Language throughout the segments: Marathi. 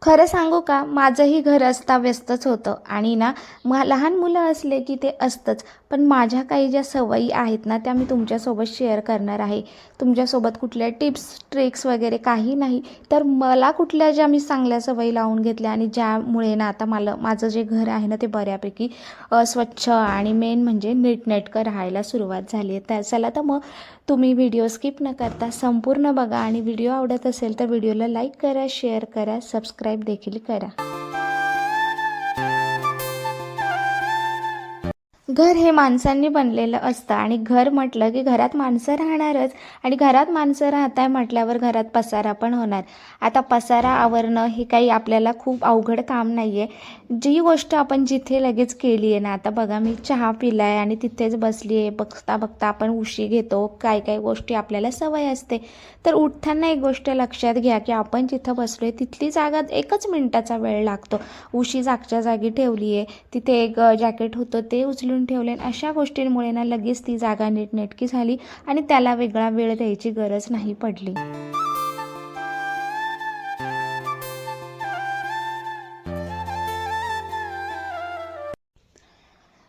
खरं सांगू का, माझंही घर अस्ताव्यस्तच होतं आणि ना लहान मुलं असले की ते असतंच. पण माझ्या काही ज्या सवयी आहेत ना, त्या मी तुमच्यासोबत शेअर करणार आहे. तुमच्यासोबत कुठल्या टिप्स, ट्रिक्स वगैरे काही नाही. तर मला कुठल्या ज्या मी चांगल्या सवयी लावून घेतल्या आणि ज्यामुळे ना आता माझं जे घर आहे ना, ते बऱ्यापैकी स्वच्छ आणि मेन म्हणजे नीटनेटकं राहायला सुरुवात झाली आहे. तर चला तर मग तुम्ही व्हिडिओ स्किप न करता संपूर्ण बघा आणि व्हिडिओ आवडत असेल तर व्हिडिओला लाईक करा, शेअर करा, सबस्क्राईब देखील करा. घर हे माणसांनी बनलेलं असतं आणि घर म्हटलं की घरात माणसं राहणारच आणि घरात माणसं राहत आहे म्हटल्यावर घरात पसारा पण होणार. आता पसारा आवरणं हे काही आपल्याला खूप अवघड काम नाही आहे. जी गोष्ट आपण जिथे लगेच केली आहे ना, आता बघा मी चहा पिला आहे आणि तिथेच बसली आहे. बघता बघता आपण उशी घेतो, काय काय गोष्टी आपल्याला सवय असते. तर उठताना एक गोष्ट लक्षात घ्या की आपण जिथं बसलो आहे तिथली जागा 1च मिनिटाचा वेळ लागतो. उशी जागच्या जागी ठेवली आहे, तिथे एक जॅकेट होतं ते उचलून ठेवले. अशा गोष्टींमुळे ना लगेच ती जागा नीटनेटकी झाली आणि त्याला वेगळा वेळ द्यायची गरज नाही पडली.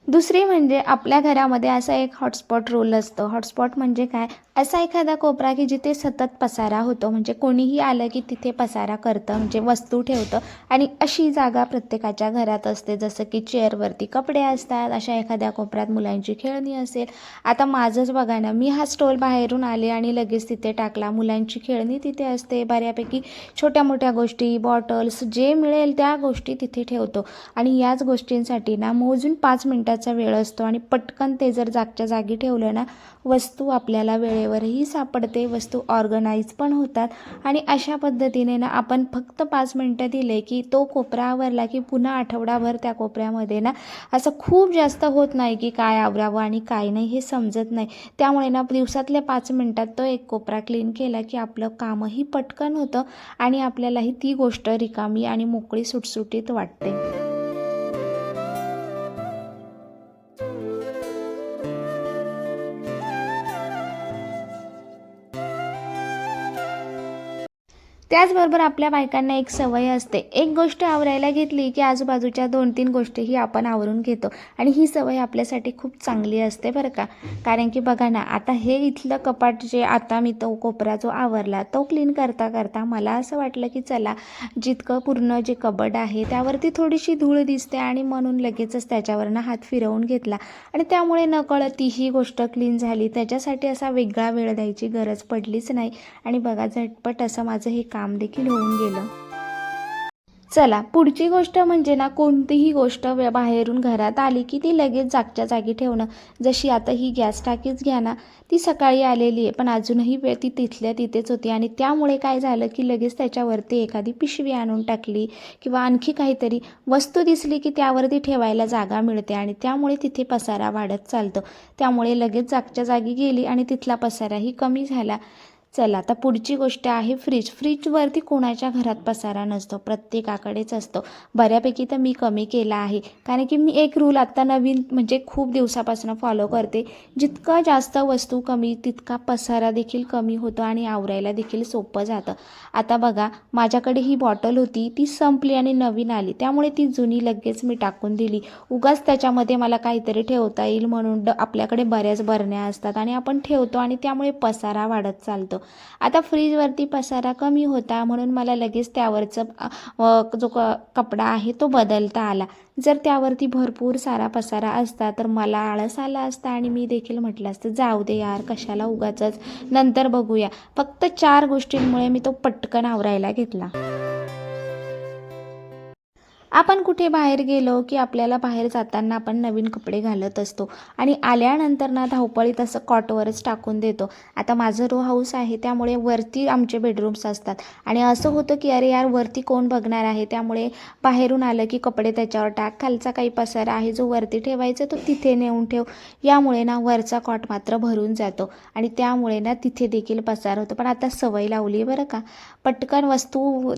दुसरी म्हणजे आपल्या घरामध्ये असा एक हॉटस्पॉट रूल असतो. हॉटस्पॉट म्हणजे काय? असा एखादा कोपरा की जिथे सतत पसारा होतो, म्हणजे कोणीही आलं की तिथे पसारा करतं, म्हणजे वस्तू ठेवतं. आणि अशी जागा प्रत्येकाच्या घरात असते. जसं की चेअरवरती कपडे असतात, अशा एखाद्या कोपऱ्यात मुलांची खेळणी असेल. आता माझंच बघा ना, मी हा स्टॉल बाहेरून आले आणि लगेच तिथे टाकला. मुलांची खेळणी तिथे असते, बऱ्यापैकी छोट्या मोठ्या गोष्टी, बॉटल्स, जे मिळेल त्या गोष्टी तिथे ठेवतो. आणि याच गोष्टींसाठी ना मोजून 5 मिनिटाचा वेळ असतो आणि पटकन ते जर जागच्या जागी ठेवलं ना, वस्तू आपल्याला वेळेवरही सापडते, वस्तू ऑर्गनाईज पण होतात. आणि अशा पद्धतीने ना आपण फक्त 5 मिनटं दिले की तो कोपरा आवरला की पुन्हा आठवडाभर त्या कोपऱ्यामध्ये ना असं खूप जास्त होत नाही की काय आवरावं आणि काय नाही हे समजत नाही. त्यामुळे ना दिवसातल्या 5 मिनिटात तो एक कोपरा क्लीन केला की आपलं कामही पटकन होतं आणि आपल्यालाही ती गोष्ट रिकामी आणि मोकळी सुटसुटीत वाटते. त्याचबरोबर आपल्या बायकांना एक सवय असते, एक गोष्ट आवरायला घेतली की आजूबाजूच्या 2-3 गोष्टीही आपण आवरून घेतो आणि ही सवय आपल्यासाठी खूप चांगली असते बरं का. कारण की बघा ना, आता हे इथलं कपाट जे आता मी तो कोपरा जो आवरला तो क्लीन करता करता मला असं वाटलं की चला, जितकं पूर्ण जे कबड आहे त्यावरती थोडीशी धूळ दिसते आणि म्हणून लगेचच त्याच्यावरनं हात फिरवून घेतला आणि त्यामुळे नकळत ती ही गोष्ट क्लीन झाली. त्याच्यासाठी असा वेगळा वेळ द्यायची गरज पडलीच नाही आणि बघा झटपट असं माझं हे काम देखील होऊन गेलं. चला, पुढची गोष्ट म्हणजे ना, कोणतीही गोष्ट बाहेरून घरात आली की ती लगेच जागच्या जागी ठेवणं. जशी आता ही गॅस टाकीच घ्या ना, ती सकाळी आलेली आहे पण अजूनही ती तिथल्या तिथेच होती आणि त्यामुळे काय झालं की लगेच त्याच्यावरती एखादी पिशवी आणून टाकली किंवा आणखी काहीतरी वस्तू दिसली की त्यावरती ठेवायला जागा मिळते आणि त्यामुळे तिथे पसारा वाढत चालतो. त्यामुळे लगेच जागच्या जागी गेली आणि तिथला पसाराही कमी झाला. चला, आता पुढची गोष्ट आहे फ्रीज. फ्रीजवरती कोणाच्या घरात पसारा नसतो, प्रत्येकाकडेच असतो. बऱ्यापैकी तर मी कमी केला आहे, कारण की मी एक रूल आत्ता नवीन म्हणजे खूप दिवसापासून फॉलो करते. जितकं जास्त वस्तू कमी तितका पसारा देखील कमी होतो आणि आवरायला देखील सोपं जातं. आता बघा, माझ्याकडे ही बॉटल होती, ती संपली आणि नवीन आली, त्यामुळे ती जुनी लगेच मी टाकून दिली. उगाच त्याच्यामध्ये मला काहीतरी ठेवता येईल म्हणून. आपल्याकडे बऱ्याच बरण्या असतात आणि आपण ठेवतो आणि त्यामुळे पसारा वाढत चालतो. आता फ्रीजवरती पसारा कमी होता म्हणून मला लगेच त्यावरचं जो कपडा आहे तो बदलता आला. जर त्यावरती भरपूर सारा पसारा असता तर मला आळस आला असता आणि मी देखील म्हटलं असतं, जाऊ दे यार, कशाला उगाचच, नंतर बघूया. फक्त 4 गोष्टींमुळे मी तो पटकन आवरायला घेतला. आपण कुठे बाहेर गेलो की आपल्याला बाहेर जाताना आपण नवीन कपडे घालत असतो आणि आल्यानंतर ना धावपळीत असं कॉटवरच टाकून देतो. आता माझं रो हाऊस आहे त्यामुळे वरती आमचे बेडरूम्स असतात आणि असं होतं की अरे यार, वरती कोण बघणार आहे, त्यामुळे बाहेरून आलं की कपडे त्याच्यावर टाक, खालचा काही पसारा आहे जो वरती ठेवायचा तो तिथे नेऊन ठेव. यामुळे ना वरचा कॉट मात्र भरून जातो आणि त्यामुळे ना तिथे देखील पसार होतो. पण आता सवय लावली आहे बरं का, पटकन वस्तू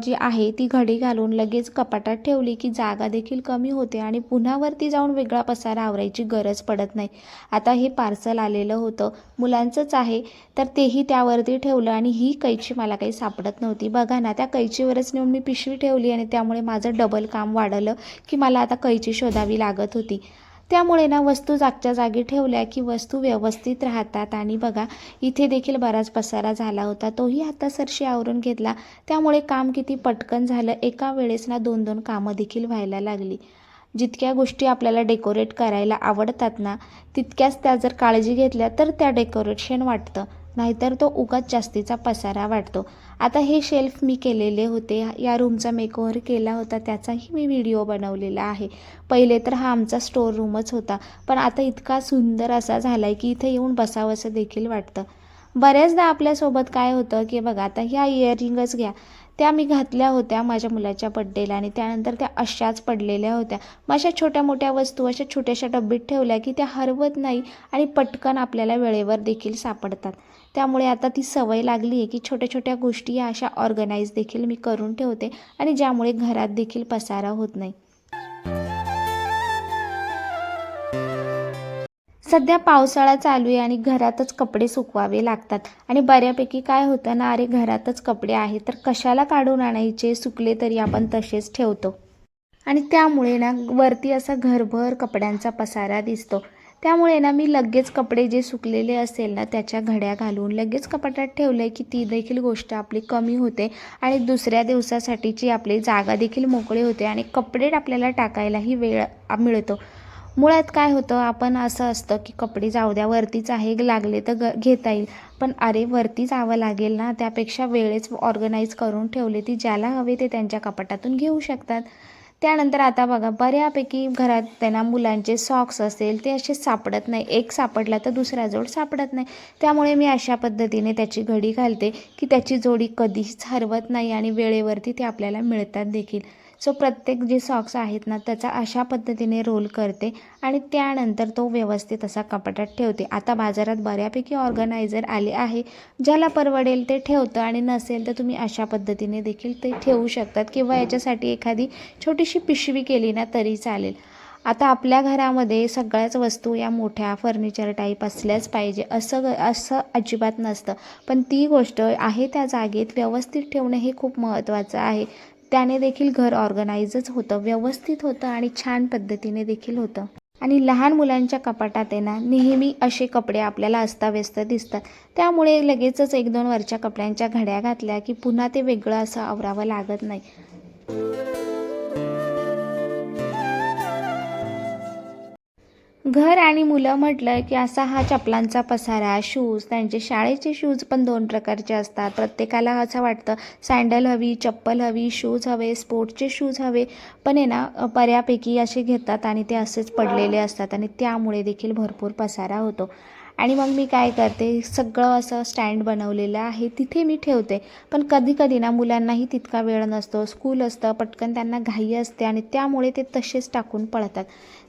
जी आहे ती घडी घालून लगेच कपाटात ठेवली की जागा देखील कमी होते आणि पुन्हा वरती जाऊन वेगळा पसारा आवरायची गरज पडत नाही. आता हे पार्सल आलेलं होतं, मुलांचंच आहे, तर तेही त्यावरती ठेवलं आणि ही कैची मला काही सापडत नव्हती. बघा ना, त्या कैचीवरच नेऊन मी पिशवी ठेवली आणि त्यामुळे माझं डबल काम वाढलं की मला आता कैची शोधावी लागत होती. त्यामुळे ना वस्तू जागच्या जागी ठेवल्या की वस्तू व्यवस्थित राहतात. आणि बघा, इथे देखील बराच पसारा झाला होता, तोही हातासरशी आवरून घेतला. त्यामुळे काम किती पटकन झालं, एका वेळेस ना 2-2 कामं देखील व्हायला लागली. जितक्या गोष्टी आपल्याला डेकोरेट करायला आवडतात ना, तितक्याच त्या जर काळजी घेतल्या तर त्या डेकोरेशन वाटतं, नाहीतर तो उगाच जास्तीचा पसारा वाटतो. आता हे शेल्फ मी केलेले होते, या रूमचा मेकओव्हर केला होता, त्याचाही मी व्हिडिओ बनवलेला आहे. पहिले तर हा आमचा स्टोअर रूमच होता, पण आता इतका सुंदर असा झाला आहे की इथे येऊन बसावंसं देखील वाटतं. बऱ्याचदा आपल्यासोबत काय होतं की बघा, आता ह्या इयरिंगच घ्या, त्या मी घातल्या होत्या माझ्या मुलाच्या बड्डेला आणि त्यानंतर त्या अशाच पडलेल्या होत्या. मग अशा छोट्या मोठ्या वस्तू अशा छोट्याशा डब्बीत ठेवल्या की त्या हरवत नाही आणि पटकन आपल्याला वेळेवर देखील सापडतात. त्यामुळे आता ती सवय लागली आहे की छोट्या छोट्या गोष्टी या अशा ऑर्गनाईज देखील मी करून ठेवते आणि ज्यामुळे घरात देखील पसारा होत नाही. सध्या पावसाळा चालू आहे आणि घरातच कपडे सुकवावे लागतात आणि बऱ्यापैकी काय होतं ना, अरे घरातच कपडे आहेत तर कशाला काढून आणायचे, सुकले तरी आपण तसेच ठेवतो आणि त्यामुळे ना वरती असा घरभर कपड्यांचा पसारा दिसतो. त्यामुळे ना मी लगेच कपडे जे सुकलेले असेल ना त्याच्या घड्या घालून लगेच कपाटात ठेवलं की ती देखील गोष्ट आपली कमी होते आणि दुसऱ्या दिवसासाठीची आपली जागा देखील मोकळी होते आणि कपडे आपल्याला टाकायलाही वेळ मिळतो. मुळात काय होतं, आपण असं असतं की कपडे जाऊ द्या, वरतीच आहे, लागले तर घेता येईल. पण अरे वरती जावं लागेल ना, त्यापेक्षा वेळेच ऑर्गनाईज करून ठेवले ती ज्याला हवे ते त्यांच्या कपाटातून घेऊ शकतात. त्यानंतर आता बघा, बऱ्यापैकी घरात त्यांना मुलांचे सॉक्स असेल ते असे सापडत नाही, एक सापडला तर दुसरा जोड सापडत नाही. त्यामुळे मी अशा पद्धतीने त्याची घडी घालते की त्याची जोडी कधीच हरवत नाही आणि वेळेवरती ते आपल्याला मिळतात देखील. सो प्रत्येक जे सॉक्स आहेत ना त्याचा अशा पद्धतीने रोल करते आणि त्यानंतर तो व्यवस्थित असा कपाटात ठेवते. आता बाजारात बऱ्यापैकी ऑर्गनायझर आले आहे, ज्याला परवडेल ते ठेवतं आणि नसेल तर तुम्ही अशा पद्धतीने देखील ते ठेवू शकतात किंवा याच्यासाठी एखादी छोटीशी पिशवी केली ना तरी चालेल. आता आपल्या घरामध्ये सगळ्याच वस्तू या मोठ्या फर्निचर टाईप असल्याच पाहिजे असं अजिबात नसतं, पण ती गोष्ट आहे त्या जागेत व्यवस्थित ठेवणं हे खूप महत्त्वाचं आहे. त्याने देखील घर ऑर्गनाईजच होतं, व्यवस्थित होतं आणि छान पद्धतीने देखील होतं. आणि लहान मुलांच्या कपाटात आहे ना नेहमी असे कपडे आपल्याला अस्ताव्यस्त दिसतात, त्यामुळे लगेचच 1-2 वरच्या कपड्यांच्या घड्या घातल्या की पुन्हा ते वेगळं असं आवरावं लागत नाही. घर आणि मुलं म्हटलं की असा हा चपलांचा पसारा, शूज, त्यांचे शाळेचे शूज पण 2 प्रकारचे असतात. प्रत्येकाला असं वाटतं सँडल हवी, चप्पल हवी, शूज हवे, स्पोर्ट्सचे शूज हवे, पण आहे ना बऱ्यापैकी असे घेतात आणि ते असेच पडलेले असतात आणि त्यामुळे देखील भरपूर पसारा होतो. आणि मग मी काय करते, सगळं असं स्टँड बनवलेलं आहे तिथे मी ठेवते. पण कधी कधी ना मुलांनाही तितका वेळ नसतो, स्कूल असतं, पटकन त्यांना घाई असते आणि त्यामुळे ते तसेच टाकून पळतात.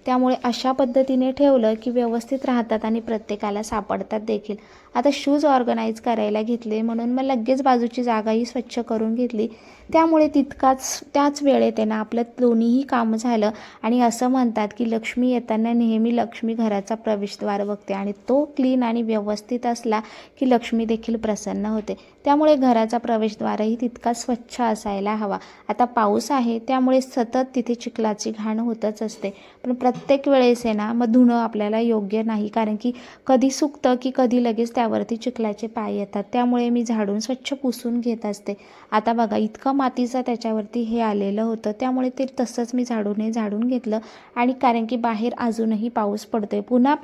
त्यामुळे अशा पद्धतीने ठेवलं की व्यवस्थित राहतात आणि प्रत्येकाला सापडतात देखील. आता शूज ऑर्गनाईज करायला घेतले म्हणून मग लगेच बाजूची जागाही स्वच्छ करून घेतली. त्यामुळे त्याच वेळेत आहे ना आपलं दोन्हीही कामं झालं. आणि असं म्हणतात की लक्ष्मी येताना नेहमी लक्ष्मी घराचा प्रवेशद्वार बघते आणि तो क्लीन आणि व्यवस्थित असला की लक्ष्मी देखील प्रसन्न होते. त्यामुळे घराचा प्रवेशद्वारही तितका स्वच्छ असायला हवा. आता पाऊस आहे त्यामुळे सतत तिथे चिखलाची घाण होतच असते, पण प्रत्येक वेळेस आहे ना मग धुणं आपल्याला योग्य नाही, कारण की कधी सुकतं की कधी लगेच त्यावरती चिखलाचे पाय येतात. त्यामुळे मी झाडून स्वच्छ पुसून घेत असते. आता बघा, इतकं मातीचं त्याच्यावरती हे आलेलं होतं, त्यामुळे ते तसंच मी झाडून घेतलं. आणि कारण की बाहेर अजूनही पाऊस पडतोय, पुन्हा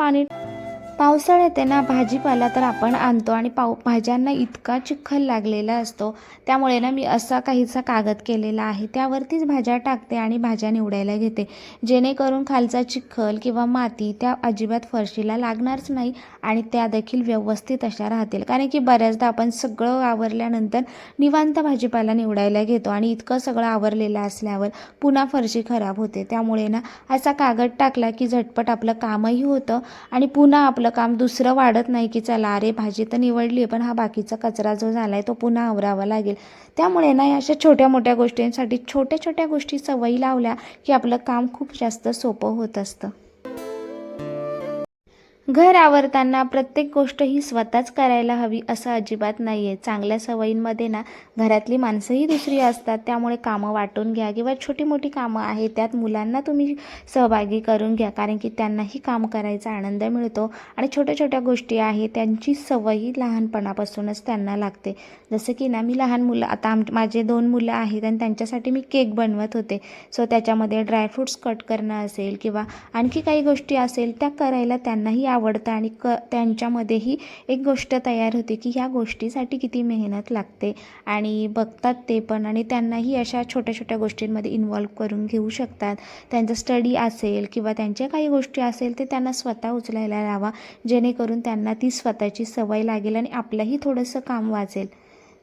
पावसाळ्यात आहे ना भाजीपाला तर आपण आणतो आणि भाज्यांना इतका चिखल लागलेला असतो, त्यामुळे ना मी असा काहीसा कागद केलेला आहे, त्यावरतीच भाज्या टाकते आणि भाज्या निवडायला घेते, जेणेकरून खालचा चिखल किंवा माती त्या अजिबात फरशीला लागणारच नाही आणि त्या देखील व्यवस्थित अशा राहतील. कारण की बऱ्याचदा आपण सगळं आवरल्यानंतर निवांत भाजीपाला निवडायला घेतो आणि इतकं सगळं आवरलेलं असल्यावर पुन्हा फरशी खराब होते. त्यामुळे ना असा कागद टाकला की झटपट आपलं कामही होतं आणि पुन्हा आपलं आपलं काम दुसरं वाढत नाही की चला अरे भाजी तर निवडली पण हा बाकीचा कचरा जो झाला आहे तो पुन्हा आवरावा लागेल. त्यामुळे ना अशा छोट्या मोठ्या गोष्टींसाठी छोट्या छोट्या गोष्टी सवयी लावल्या की आपलं काम खूप जास्त सोपं होत असतं. घर आवरताना प्रत्येक गोष्ट ही स्वतःच करायला हवी असं अजिबात नाही आहे. चांगल्या सवयींमध्ये ना घरातली माणसंही दुसरी असतात, त्यामुळे कामं वाटून घ्या किंवा छोटी मोठी कामं आहेत त्यात मुलांना तुम्ही सहभागी करून घ्या, कारण की त्यांनाही काम करायचा आनंद मिळतो आणि छोट्या छोट्या गोष्टी आहेत त्यांची सवयी लहानपणापासूनच त्यांना लागते. जसं की ना मी लहान मुलं आता माझे 2 मुलं आहेत आणि त्यांच्यासाठी मी केक बनवत होते. सो त्याच्यामध्ये ड्रायफ्रूट्स कट करणं असेल किंवा आणखी काही गोष्टी असेल त्या करायला त्यांनाही आवडतं आणि त्यांच्यामध्येही एक गोष्ट तयार होते की ह्या गोष्टीसाठी किती मेहनत लागते आणि बघतात ते पण आणि त्यांनाही अशा छोट्या छोट्या गोष्टींमध्ये इन्व्हॉल्व करून घेऊ शकतात. त्यांचं स्टडी असेल किंवा त्यांच्या काही गोष्टी असेल ते त्यांना स्वतः उचलायला लावा, जेणेकरून त्यांना ती स्वतःची सवय लागेल आणि आपलंही थोडंसं काम वाचेल.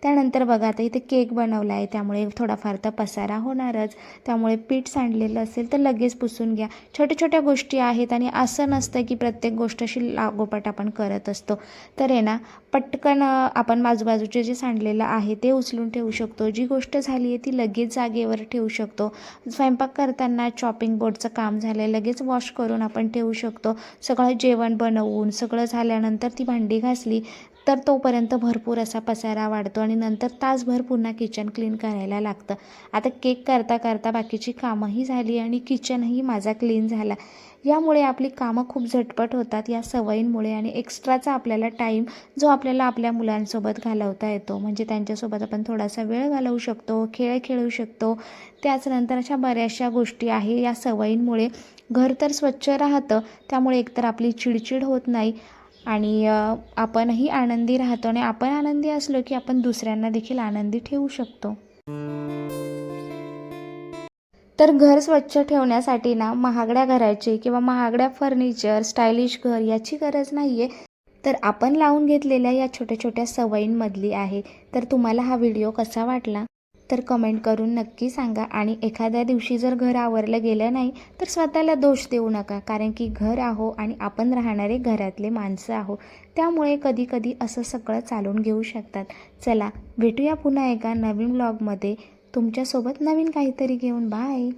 त्यानंतर बघा आता इथे केक बनवला आहे त्यामुळे थोडाफार तर पसारा होणारच, त्यामुळे पीठ सांडलेलं असेल तर लगेच पुसून घ्या. छोट्या छोट्या गोष्टी आहेत आणि असं नसतं की प्रत्येक गोष्ट अशी लागोपाठ आपण करत असतो. तर आहे ना पटकन आपण बाजूबाजूचे जे सांडलेलं आहे ते उचलून ठेवू शकतो. जी गोष्ट झाली आहे ती लगेच जागेवर ठेवू शकतो. स्वयंपाक करताना चॉपिंग बोर्डचं काम झालं आहे लगेच वॉश करून आपण ठेवू शकतो. सगळं जेवण बनवून सगळं झाल्यानंतर ती भांडी घासली तर तोपर्यंत भरपूर असा पसारा वाढतो आणि नंतर तासभर पुन्हा किचन क्लीन करायला लागतं. आता केक करता करता बाकीची कामंही झाली आणि किचनही माझा क्लीन झाला. यामुळे आपली कामं खूप झटपट होतात या सवयींमुळे आणि एक्स्ट्राचा आपल्याला टाईम जो आपल्याला आपल्या मुलांसोबत घालवता येतो, म्हणजे त्यांच्यासोबत आपण थोडासा वेळ घालवू शकतो, खेळ खेळू शकतो. त्याचनंतर अशा बऱ्याचशा गोष्टी आहे या सवयींमुळे. घर तर स्वच्छ राहतं, त्यामुळे एकतर आपली चिडचिड होत नाही आणि आपणही आनंदी राहतो आणि आपण आनंदी असलो की आपण दुसऱ्यांना देखील आनंदी ठेवू शकतो. तर घर स्वच्छ ठेवण्यासाठी ना महागड्या घराची किंवा महागड्या फर्निचर स्टायलिश घर याची गरज नाही आहे, तर आपण लावून घेतलेल्या या छोट्या छोट्या सवयींमधली आहे. तर तुम्हाला हा व्हिडिओ कसा वाटला तर कमेंट करून नक्की सांगा आणि एखाद्या दिवशी जर घर आवरलं गेलं नाही तर स्वतःला दोष देऊ नका, कारण की घर आहो आणि आपण राहणारे घरातले माणसं आहो, त्यामुळे कधी कधी असं सगळं चालून घेऊ शकतात. चला भेटूया पुन्हा एका नवीन व्लॉगमध्ये तुमच्यासोबत नवीन काहीतरी घेऊन. बाय.